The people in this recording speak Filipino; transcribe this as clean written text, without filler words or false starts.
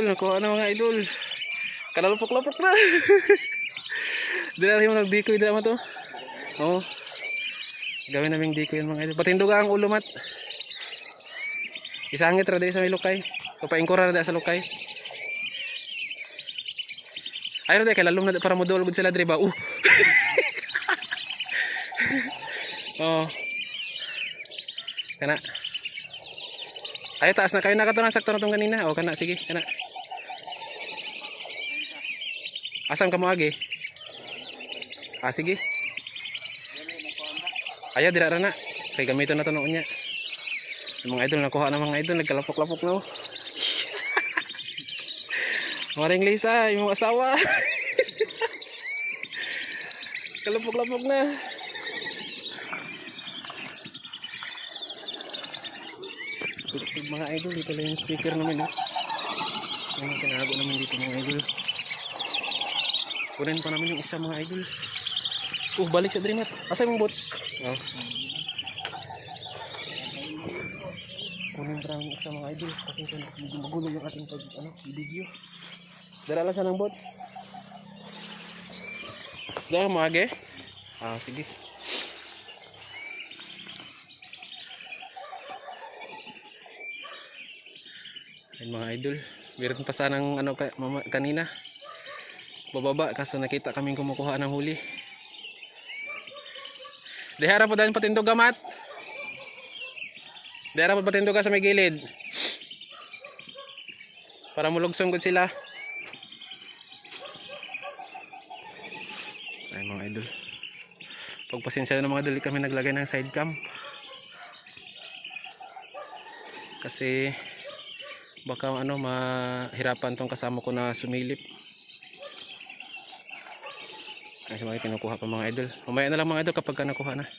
Nakuha na mga idol. Kalalupok-lapok na. Dila rin mo nag-decoy dila mo to. Oo. Gawin naming decoy yung mga idol. Patinduga ang ulo mat. Isangit ra sa may lukay. Papaingkura ra sa lukay. Ayun kay lalom na para modol gud sila diri ba. Oh. Kana. Ay taas na kayo nakato na sakto na tong kanina. O kana sige, kana. Asam ka mo agi? Ah sige. Aya dira ra na. Kay gamiton na to noon niya. Yung mga idol nakuha na mga idol nagkalapok-lapok na. Maring Lisa, yung asawa. Kalapok-lapok na. Mga idol, dito lang yung speaker namin. Yung tinago namin dito mga idol. Kunin pa namin yung isa mga idol. Balik sa Dreamat. Asa yung bots? Oh. Kunin pa namin yung isa mga idol. Kasi medyo magulo yung ating video. Dala lang siya ng bots. Dala mo age? Ah, sige. Ayun mga idol. Meron pa sanang kanina. Bababa kaso nakita kaming kumukuha ng huli. Dihara po dahil patindog gamat. Dihara po patindog sa may gilid. Para mulugsong gud sila. Ay mga idol. Pagpasensya na mga idol, kami naglagay ng side cam. Kasi baka mahirapan tong kasama ko na sumilip. Ay mga kinukuha pa mga idol. Mamaya na lang mga idol kapag nakuha na.